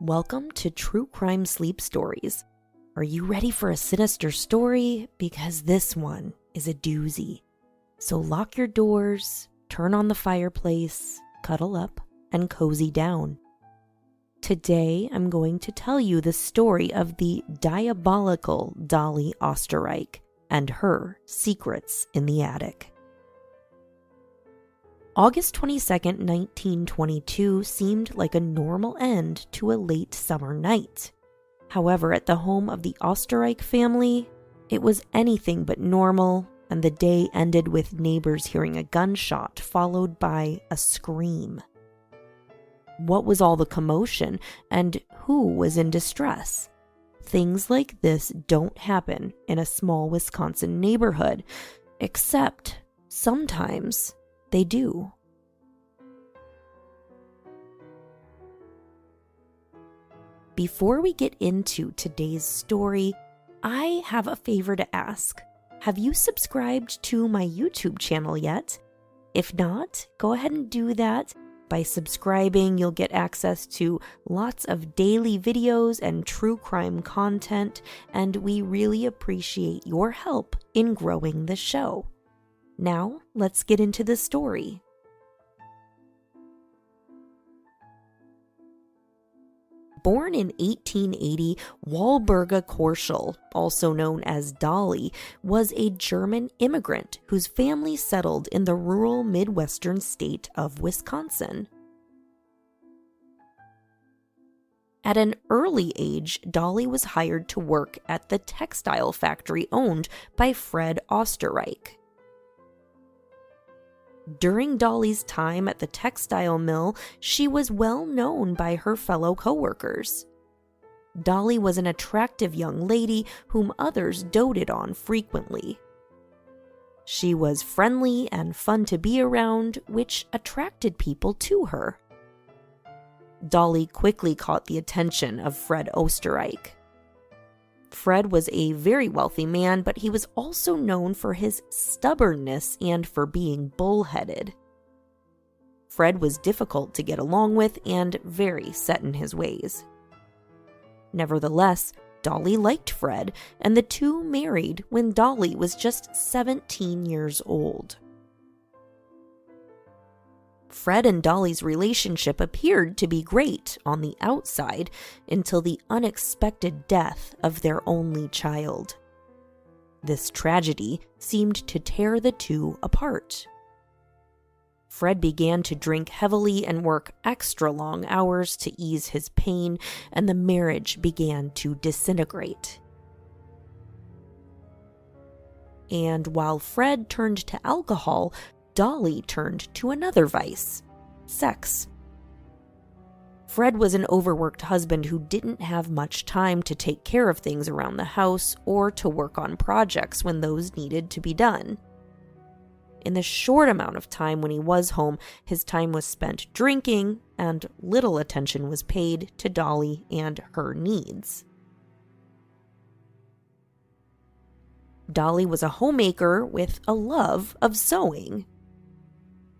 Welcome to True Crime Sleep Stories. Are you ready for a sinister story? Because this one is a doozy. So lock your doors, turn on the fireplace, cuddle up, and cozy down. Today, I'm going to tell you the story of the diabolical Dolly Öesterreich and her secrets in the attic. August 22nd, 1922 seemed like a normal end to a late summer night. However, at the home of the Öesterreich family, it was anything but normal, and the day ended with neighbors hearing a gunshot followed by a scream. What was all the commotion, and who was in distress? Things like this don't happen in a small Wisconsin neighborhood, except sometimes they do. Before we get into today's story, I have a favor to ask. Have you subscribed to my YouTube channel yet? If not, go ahead and do that. By subscribing, you'll get access to lots of daily videos and true crime content, and we really appreciate your help in growing the show. Now, let's get into the story. Born in 1880, Walburga Korschel, also known as Dolly, was a German immigrant whose family settled in the rural Midwestern state of Wisconsin. At an early age, Dolly was hired to work at the textile factory owned by Fred Öesterreich. During Dolly's time at the textile mill, she was well known by her fellow coworkers. Dolly was an attractive young lady whom others doted on frequently. She was friendly and fun to be around, which attracted people to her. Dolly quickly caught the attention of Fred Öesterreich. Fred was a very wealthy man, but he was also known for his stubbornness and for being bullheaded. Fred was difficult to get along with and very set in his ways. Nevertheless, Dolly liked Fred, and the two married when Dolly was just 17 years old. Fred and Dolly's relationship appeared to be great on the outside until the unexpected death of their only child. This tragedy seemed to tear the two apart. Fred began to drink heavily and work extra long hours to ease his pain, and the marriage began to disintegrate. And while Fred turned to alcohol, Dolly turned to another vice: sex. Fred was an overworked husband who didn't have much time to take care of things around the house or to work on projects when those needed to be done. In the short amount of time when he was home, his time was spent drinking, and little attention was paid to Dolly and her needs. Dolly was a homemaker with a love of sewing.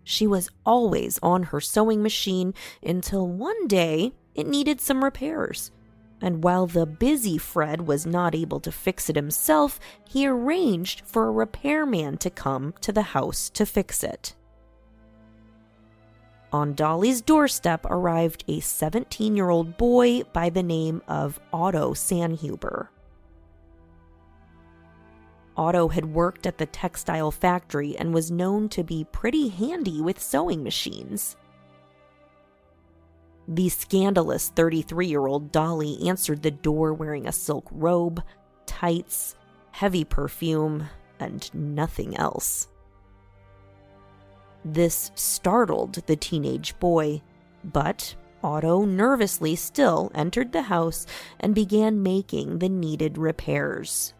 She was always on her sewing machine until one day it needed some repairs. And while the busy Fred was not able to fix it himself, he arranged for a repairman to come to the house to fix it. On Dolly's doorstep arrived a 17-year-old boy by the name of Otto Sanhuber. Otto had worked at the textile factory and was known to be pretty handy with sewing machines. The scandalous 33-year-old Dolly answered the door wearing a silk robe, tights, heavy perfume, and nothing else. This startled the teenage boy, but Otto nervously still entered the house and began making the needed repairs.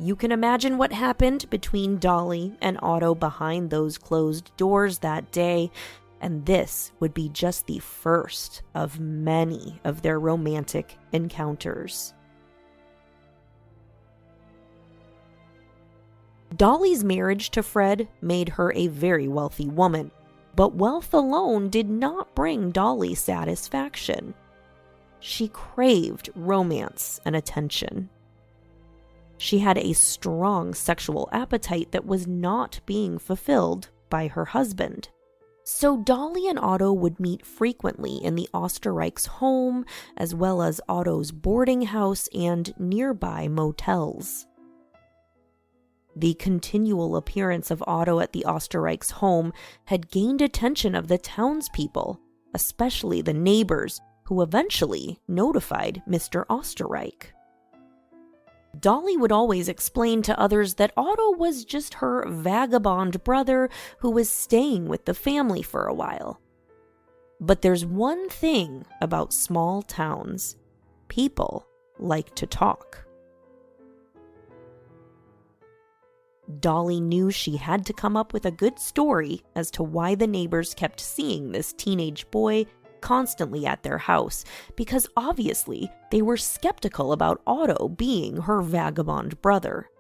You can imagine what happened between Dolly and Otto behind those closed doors that day, and this would be just the first of many of their romantic encounters. Dolly's marriage to Fred made her a very wealthy woman, But wealth alone did not bring Dolly satisfaction. She craved romance and attention. She had a strong sexual appetite that was not being fulfilled by her husband. So Dolly and Otto would meet frequently in the Österreich's home, as well as Otto's boarding house and nearby motels. The continual appearance of Otto at the Österreich's home had gained attention of the townspeople, especially the neighbors, who eventually notified Mr. Österreich. Dolly would always explain to others that Otto was just her vagabond brother who was staying with the family for a while. But there's one thing about small towns: people like to talk. Dolly knew she had to come up with a good story as to why the neighbors kept seeing this teenage boy constantly at their house, because obviously they were skeptical about Otto being her vagabond brother.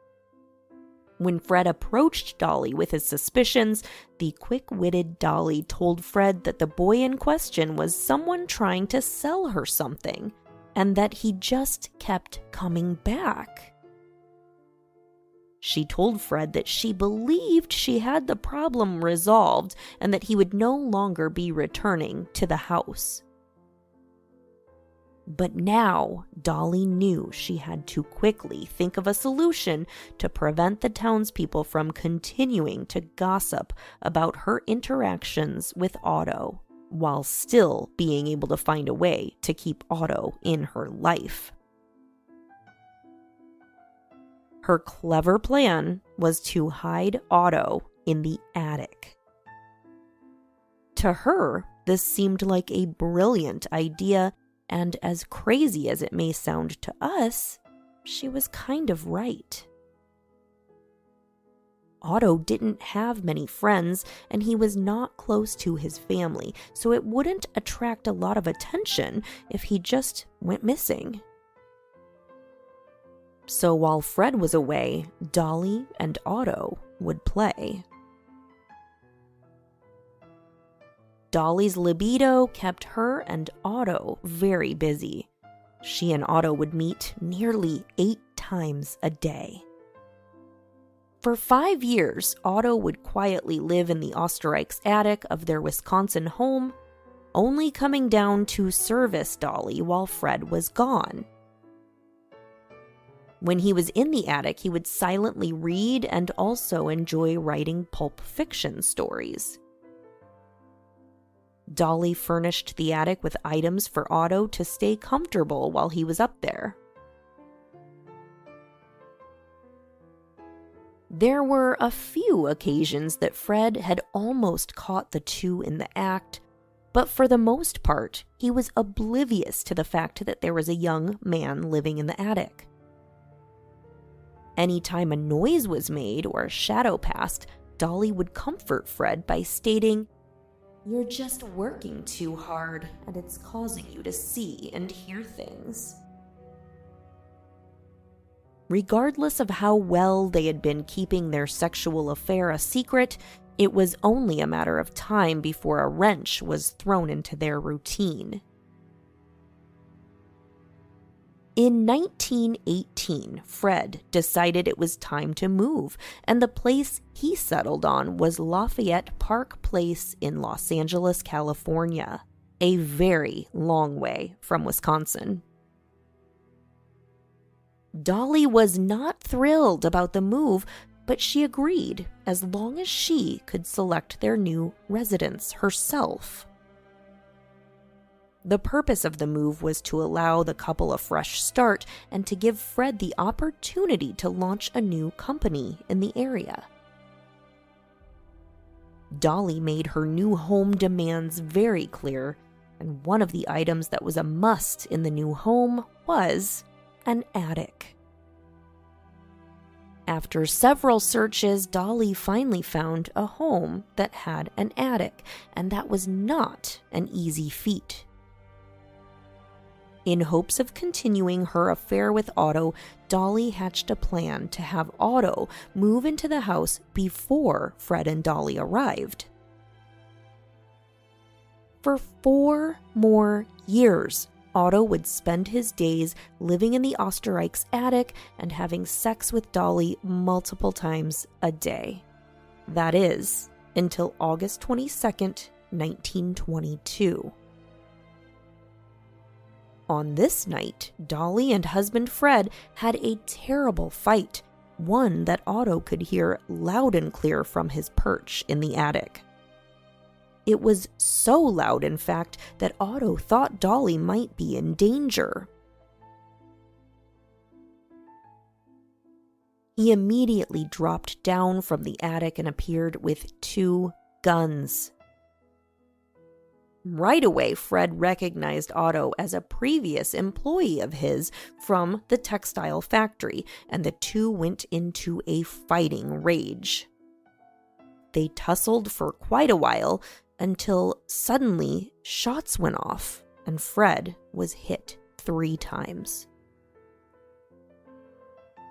When Fred approached Dolly with his suspicions, the quick-witted Dolly told Fred that the boy in question was someone trying to sell her something, and that he just kept coming back. She told Fred that she believed she had the problem resolved and that he would no longer be returning to the house. But now Dolly knew she had to quickly think of a solution to prevent the townspeople from continuing to gossip about her interactions with Otto, while still being able to find a way to keep Otto in her life. Her clever plan was to hide Otto in the attic. To her, this seemed like a brilliant idea, and as crazy as it may sound to us, she was kind of right. Otto didn't have many friends, and he was not close to his family, so it wouldn't attract a lot of attention if he just went missing. So while Fred was away, Dolly and Otto would play. Dolly's libido kept her and Otto very busy. She and Otto would meet nearly 8 times a day. For 5 years, Otto would quietly live in the Österreich's attic of their Wisconsin home, only coming down to service Dolly while Fred was gone. When he was in the attic, he would silently read and also enjoy writing pulp fiction stories. Dolly furnished the attic with items for Otto to stay comfortable while he was up there. There were a few occasions that Fred had almost caught the two in the act, but for the most part, he was oblivious to the fact that there was a young man living in the attic. Anytime a noise was made or a shadow passed, Dolly would comfort Fred by stating, "You're just working too hard, and it's causing you to see and hear things." Regardless of how well they had been keeping their sexual affair a secret, it was only a matter of time before a wrench was thrown into their routine. In 1918, Fred decided it was time to move, and the place he settled on was Lafayette Park Place in Los Angeles, California, a very long way from Wisconsin. Dolly was not thrilled about the move, but she agreed as long as she could select their new residence herself. The purpose of the move was to allow the couple a fresh start and to give Fred the opportunity to launch a new company in the area. Dolly made her new home demands very clear, and one of the items that was a must in the new home was an attic. After several searches, Dolly finally found a home that had an attic, and that was not an easy feat. In hopes of continuing her affair with Otto, Dolly hatched a plan to have Otto move into the house before Fred and Dolly arrived. For 4 more years, Otto would spend his days living in the Österreich's attic and having sex with Dolly multiple times a day. That is, until August 22nd, 1922. On this night, Dolly and husband Fred had a terrible fight, one that Otto could hear loud and clear from his perch in the attic. It was so loud, in fact, that Otto thought Dolly might be in danger. He immediately dropped down from the attic and appeared with 2 guns. Right away, Fred recognized Otto as a previous employee of his from the textile factory, and the two went into a fighting rage. They tussled for quite a while until suddenly shots went off and Fred was hit 3 times.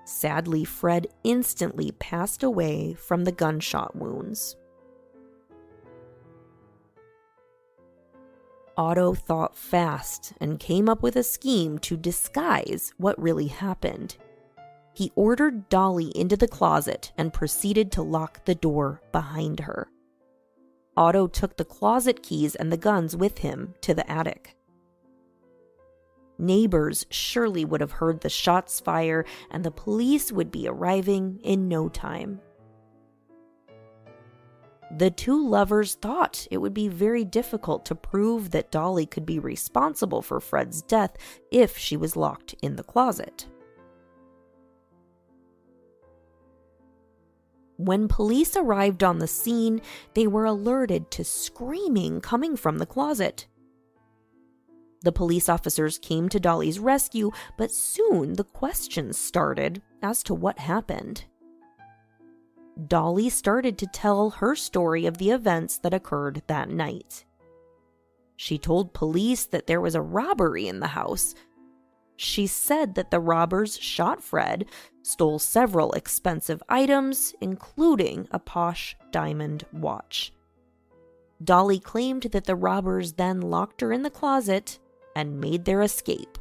Sadly, Fred instantly passed away from the gunshot wounds. Otto thought fast and came up with a scheme to disguise what really happened. He ordered Dolly into the closet and proceeded to lock the door behind her. Otto took the closet keys and the guns with him to the attic. Neighbors surely would have heard the shots fire, and the police would be arriving in no time. The 2 lovers thought it would be very difficult to prove that Dolly could be responsible for Fred's death if she was locked in the closet. When police arrived on the scene, they were alerted to screaming coming from the closet. The police officers came to Dolly's rescue, but soon the questions started as to what happened. Dolly started to tell her story of the events that occurred that night. She told police that there was a robbery in the house. She said that the robbers shot Fred, stole several expensive items, including a posh diamond watch. Dolly claimed that the robbers then locked her in the closet and made their escape.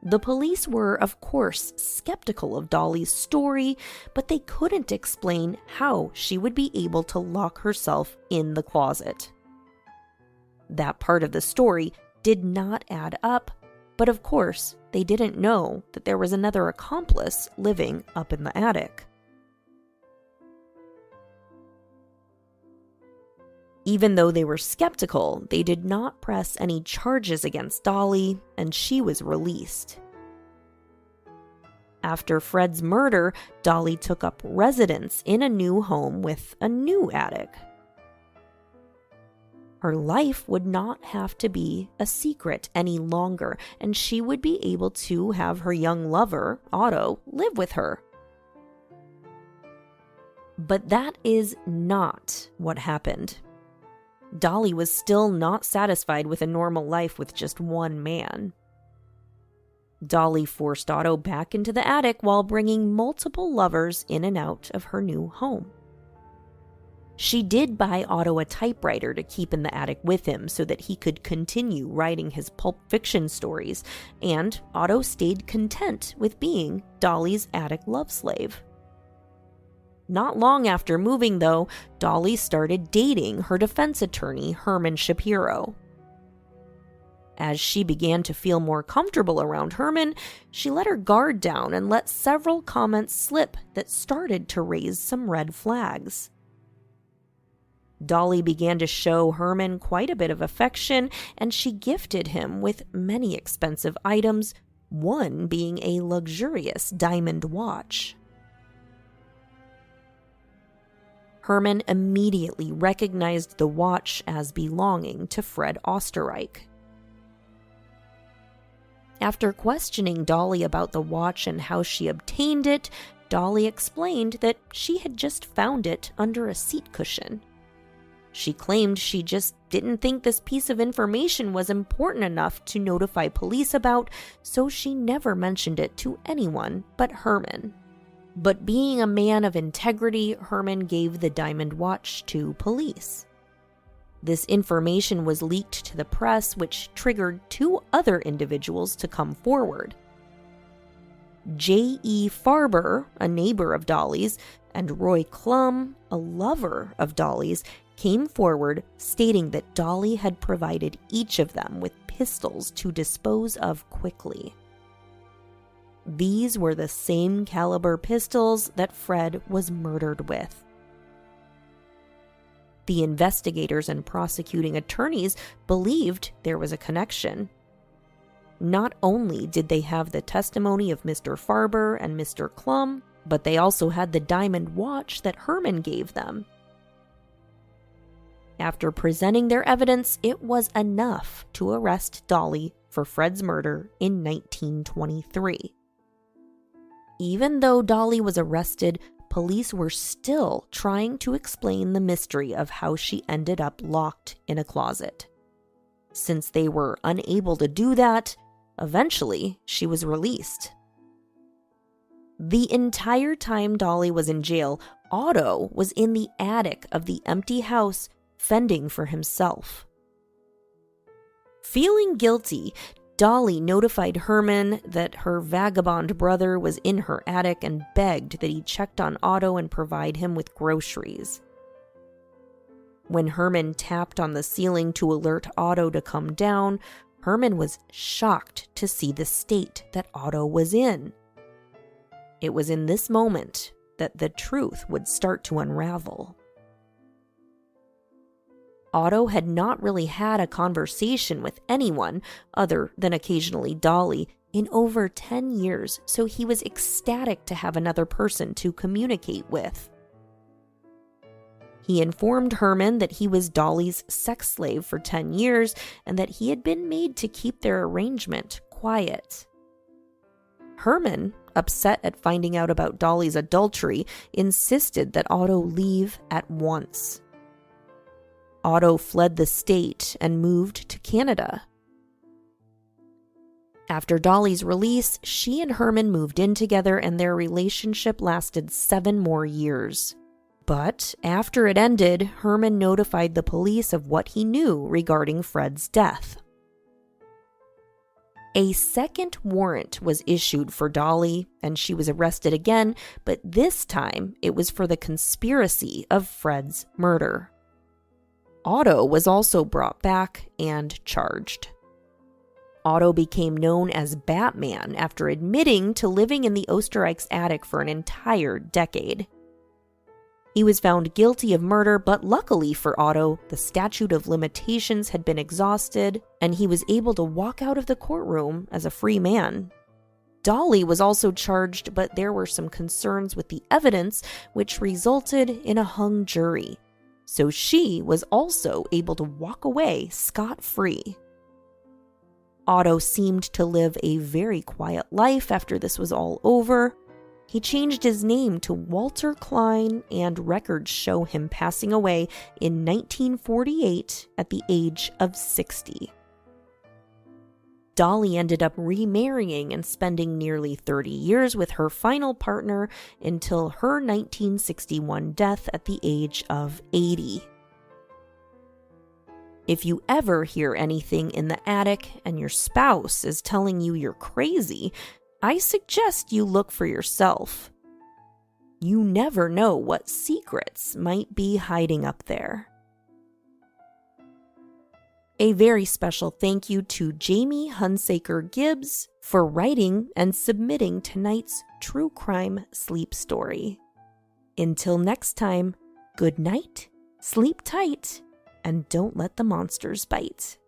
The police were, of course, skeptical of Dolly's story, but they couldn't explain how she would be able to lock herself in the closet. That part of the story did not add up, but of course, they didn't know that there was another accomplice living up in the attic. Even though they were skeptical, they did not press any charges against Dolly, and she was released. After Fred's murder, Dolly took up residence in a new home with a new attic. Her life would not have to be a secret any longer, and she would be able to have her young lover, Otto, live with her. But that is not what happened. Dolly was still not satisfied with a normal life with just one man. Dolly forced Otto back into the attic while bringing multiple lovers in and out of her new home. She did buy Otto a typewriter to keep in the attic with him so that he could continue writing his pulp fiction stories, and Otto stayed content with being Dolly's attic love slave. Not long after moving, though, Dolly started dating her defense attorney, Herman Shapiro. As she began to feel more comfortable around Herman, she let her guard down and let several comments slip that started to raise some red flags. Dolly began to show Herman quite a bit of affection, and she gifted him with many expensive items, one being a luxurious diamond watch. Herman immediately recognized the watch as belonging to Fred Öesterreich. After questioning Dolly about the watch and how she obtained it, Dolly explained that she had just found it under a seat cushion. She claimed she just didn't think this piece of information was important enough to notify police about, so she never mentioned it to anyone but Herman. But being a man of integrity, Herman gave the diamond watch to police. This information was leaked to the press, which triggered 2 other individuals to come forward. J.E. Farber, a neighbor of Dolly's, and Roy Klum, a lover of Dolly's, came forward stating that Dolly had provided each of them with pistols to dispose of quickly. These were the same caliber pistols that Fred was murdered with. The investigators and prosecuting attorneys believed there was a connection. Not only did they have the testimony of Mr. Farber and Mr. Klum, but they also had the diamond watch that Herman gave them. After presenting their evidence, it was enough to arrest Dolly for Fred's murder in 1923. Even though Dolly was arrested, police were still trying to explain the mystery of how she ended up locked in a closet. Since they were unable to do that, eventually she was released. The entire time Dolly was in jail, Otto was in the attic of the empty house, fending for himself. Feeling guilty, Dolly notified Herman that her vagabond brother was in her attic and begged that he checked on Otto and provide him with groceries. When Herman tapped on the ceiling to alert Otto to come down, Herman was shocked to see the state that Otto was in. It was in this moment that the truth would start to unravel. Otto had not really had a conversation with anyone, other than occasionally Dolly, in over 10 years, so he was ecstatic to have another person to communicate with. He informed Herman that he was Dolly's sex slave for 10 years and that he had been made to keep their arrangement quiet. Herman, upset at finding out about Dolly's adultery, insisted that Otto leave at once. Otto fled the state and moved to Canada. After Dolly's release, she and Herman moved in together and their relationship lasted 7 more years. But after it ended, Herman notified the police of what he knew regarding Fred's death. A second warrant was issued for Dolly, and she was arrested again, but this time it was for the conspiracy of Fred's murder. Otto was also brought back and charged. Otto became known as Batman after admitting to living in the Öesterreich's attic for an entire decade. He was found guilty of murder, but luckily for Otto, the statute of limitations had been exhausted, and he was able to walk out of the courtroom as a free man. Dolly was also charged, but there were some concerns with the evidence, which resulted in a hung jury. So she was also able to walk away scot-free. Otto seemed to live a very quiet life after this was all over. He changed his name to Walter Klein, and records show him passing away in 1948 at the age of 60. Dolly ended up remarrying and spending nearly 30 years with her final partner until her 1961 death at the age of 80. If you ever hear anything in the attic and your spouse is telling you you're crazy, I suggest you look for yourself. You never know what secrets might be hiding up there. A very special thank you to Jamie Hunsaker-Gibbs for writing and submitting tonight's true crime sleep story. Until next time, good night, sleep tight, and don't let the monsters bite.